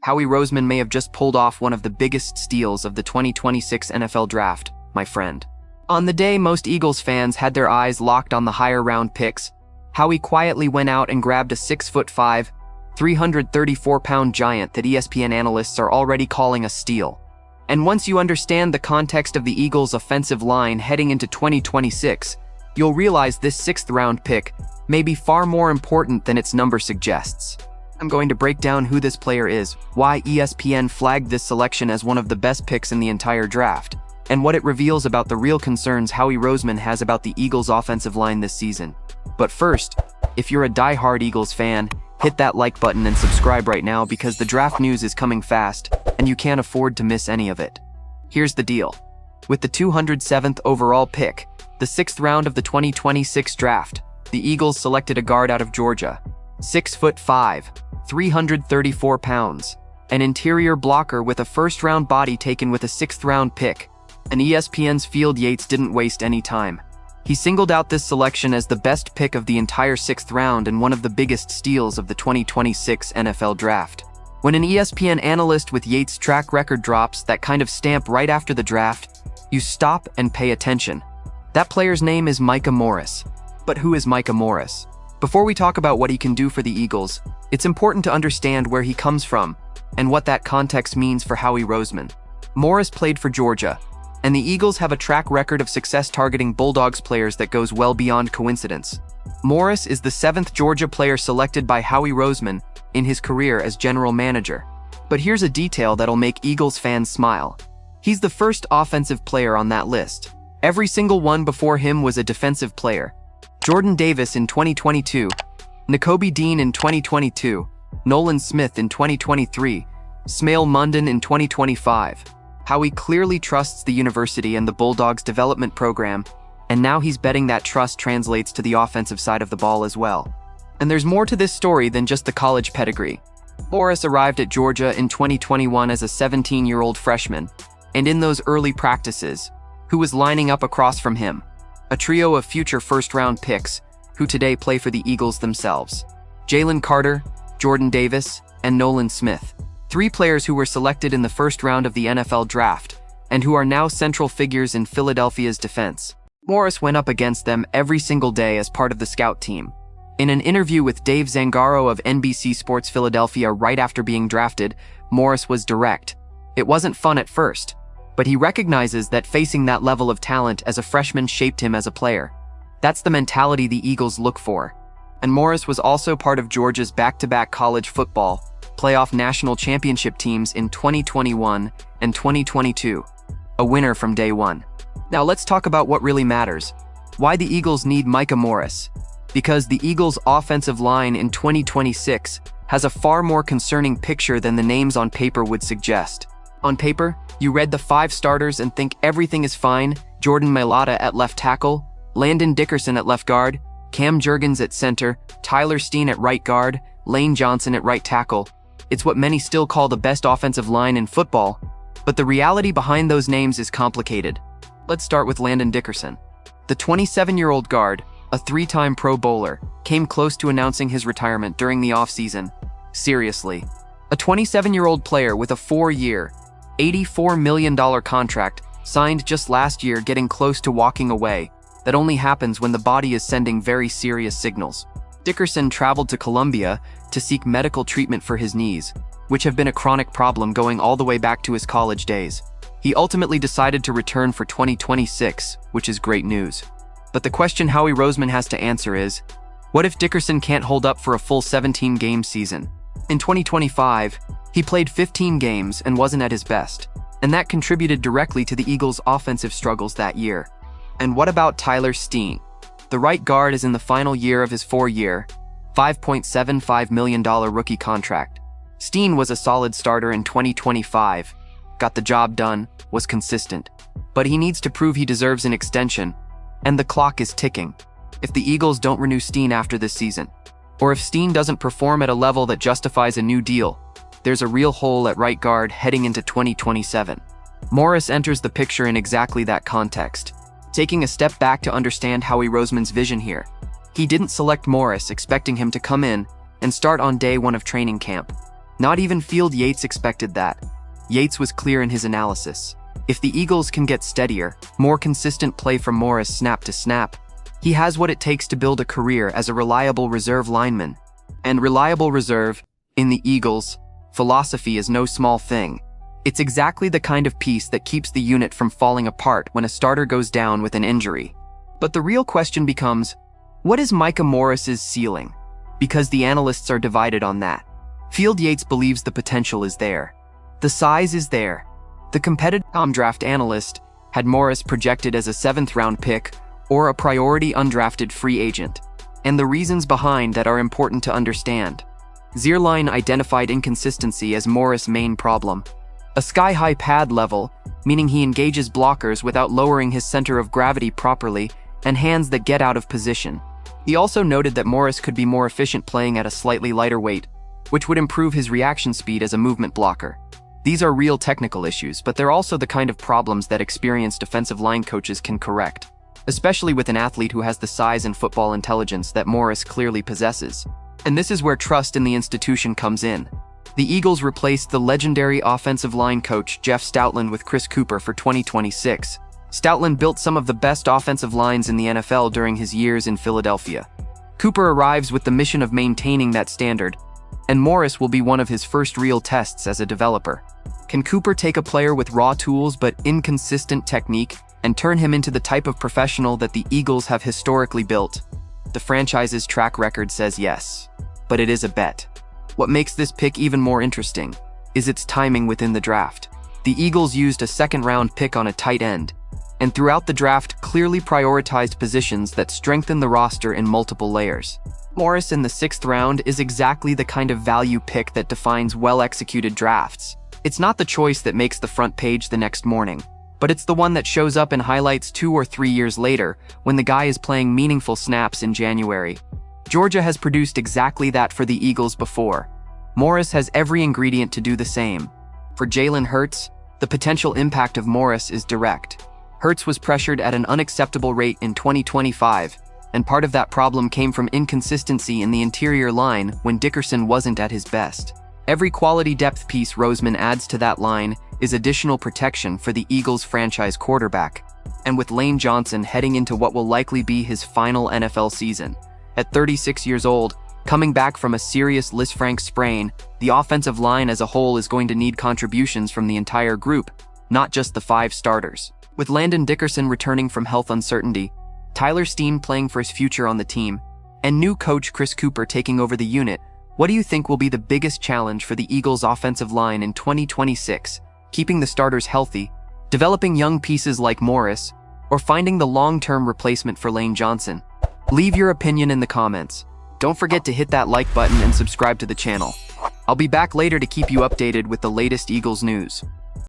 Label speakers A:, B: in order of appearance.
A: Howie Roseman may have just pulled off one of the biggest steals of the 2026 NFL Draft, my friend. On the day most Eagles fans had their eyes locked on the higher round picks, Howie quietly went out and grabbed a 6'5", 334-pound giant that ESPN analysts are already calling a steal. And once you understand the context of the Eagles' offensive line heading into 2026, you'll realize this 6th-round pick may be far more important than its number suggests. I'm going to break down who this player is, why ESPN flagged this selection as one of the best picks in the entire draft, and what it reveals about the real concerns Howie Roseman has about the Eagles' offensive line this season. But first, if you're a die-hard Eagles fan, hit that like button and subscribe right now because the draft news is coming fast, and you can't afford to miss any of it. Here's the deal. With the 207th overall pick, the 6th round of the 2026 draft, the Eagles selected a guard out of Georgia, 6'5", 334 pounds, an interior blocker with a first-round body taken with a 6th-round pick, and ESPN's Field Yates didn't waste any time. He singled out this selection as the best pick of the entire 6th round and one of the biggest steals of the 2026 NFL Draft. When an ESPN analyst with Yates' track record drops that kind of stamp right after the draft, you stop and pay attention. That player's name is Micah Morris. But who is Micah Morris? Before we talk about what he can do for the Eagles, it's important to understand where he comes from and what that context means for Howie Roseman. Morris played for Georgia, and the Eagles have a track record of success targeting Bulldogs players that goes well beyond coincidence. Morris is the 7th Georgia player selected by Howie Roseman in his career as general manager. But here's a detail that'll make Eagles fans smile. He's the first offensive player on that list. Every single one before him was a defensive player. Jordan Davis in 2022, Nakobe Dean in 2022, Nolan Smith in 2023, Smail Mondon in 2025. Howie clearly trusts the university and the Bulldogs development program, and now he's betting that trust translates to the offensive side of the ball as well. And there's more to this story than just the college pedigree. Morris arrived at Georgia in 2021 as a 17-year-old freshman, and in those early practices, who was lining up across from him? A trio of future first-round picks who today play for the Eagles themselves. Jalen Carter, Jordan Davis, and Nolan Smith. 3 players who were selected in the first round of the NFL Draft and who are now central figures in Philadelphia's defense. Morris went up against them every single day as part of the scout team. In an interview with Dave Zangaro of NBC Sports Philadelphia right after being drafted, Morris was direct. It wasn't fun at first, but he recognizes that facing that level of talent as a freshman shaped him as a player. That's the mentality the Eagles look for. And Morris was also part of Georgia's back-to-back college football playoff national championship teams in 2021 and 2022, a winner from day one. Now let's talk about what really matters. Why the Eagles need Micah Morris. Because the Eagles' offensive line in 2026 has a far more concerning picture than the names on paper would suggest. On paper, you read the 5 starters and think everything is fine: Jordan Mailata at left tackle, Landon Dickerson at left guard, Cam Jurgens at center, Tyler Steen at right guard, Lane Johnson at right tackle. It's what many still call the best offensive line in football, but the reality behind those names is complicated. Let's start with Landon Dickerson. The 27-year-old guard, a 3-time Pro Bowler, came close to announcing his retirement during the offseason. Seriously. A 27-year-old player with a 4-year, $84 million contract signed just last year, getting close to walking away. That only happens when the body is sending very serious signals. Dickerson traveled to Colombia to seek medical treatment for his knees, which have been a chronic problem going all the way back to his college days. He ultimately decided to return for 2026, which is great news. But the question Howie Roseman has to answer is, what if Dickerson can't hold up for a full 17-game season? In 2025, he played 15 games and wasn't at his best, and that contributed directly to the Eagles' offensive struggles that year. And what about Tyler Steen? The right guard is in the final year of his 4-year, $5.75 million rookie contract. Steen was a solid starter in 2025, got the job done, was consistent. But he needs to prove he deserves an extension, and the clock is ticking. If the Eagles don't renew Steen after this season, or if Steen doesn't perform at a level that justifies a new deal, there's a real hole at right guard heading into 2027. Morris enters the picture in exactly that context. Taking a step back to understand Howie Roseman's vision here. He didn't select Morris expecting him to come in and start on day 1 of training camp. Not even Field Yates expected that. Yates was clear in his analysis. If the Eagles can get steadier, more consistent play from Morris snap to snap, he has what it takes to build a career as a reliable reserve lineman. And reliable reserve, in the Eagles' philosophy, is no small thing. It's exactly the kind of piece that keeps the unit from falling apart when a starter goes down with an injury. But the real question becomes, what is Micah Morris's ceiling? Because the analysts are divided on that. Field Yates believes the potential is there. The size is there. The competitive draft analyst had Morris projected as a 7th-round pick or a priority undrafted free agent. And the reasons behind that are important to understand. Zierlein identified inconsistency as Morris' main problem. A sky-high pad level, meaning he engages blockers without lowering his center of gravity properly, and hands that get out of position. He also noted that Morris could be more efficient playing at a slightly lighter weight, which would improve his reaction speed as a movement blocker. These are real technical issues, but they're also the kind of problems that experienced defensive line coaches can correct, especially with an athlete who has the size and football intelligence that Morris clearly possesses. And this is where trust in the institution comes in. The Eagles replaced the legendary offensive line coach Jeff Stoutland with Chris Cooper for 2026. Stoutland built some of the best offensive lines in the NFL during his years in Philadelphia. Cooper arrives with the mission of maintaining that standard, and Morris will be one of his first real tests as a developer. Can Cooper take a player with raw tools but inconsistent technique and turn him into the type of professional that the Eagles have historically built? The franchise's track record says yes, but it is a bet. What makes this pick even more interesting is its timing within the draft. The Eagles used a 2nd-round pick on a tight end, and throughout the draft clearly prioritized positions that strengthen the roster in multiple layers. Morris in the 6th round is exactly the kind of value pick that defines well-executed drafts. It's not the choice that makes the front page the next morning, but it's the one that shows up in highlights 2 or 3 years later when the guy is playing meaningful snaps in January. Georgia has produced exactly that for the Eagles before. Morris has every ingredient to do the same. For Jalen Hurts, the potential impact of Morris is direct. Hurts was pressured at an unacceptable rate in 2025, and part of that problem came from inconsistency in the interior line when Dickerson wasn't at his best. Every quality depth piece Roseman adds to that line is additional protection for the Eagles' franchise quarterback. And with Lane Johnson heading into what will likely be his final NFL season, at 36 years old, coming back from a serious Lisfranc sprain, the offensive line as a whole is going to need contributions from the entire group, not just the 5 starters. With Landon Dickerson returning from health uncertainty, Tyler Steen playing for his future on the team, and new coach Chris Cooper taking over the unit, what do you think will be the biggest challenge for the Eagles' offensive line in 2026? Keeping the starters healthy, developing young pieces like Morris, or finding the long-term replacement for Lane Johnson? Leave your opinion in the comments. Don't forget to hit that like button and subscribe to the channel. I'll be back later to keep you updated with the latest Eagles news.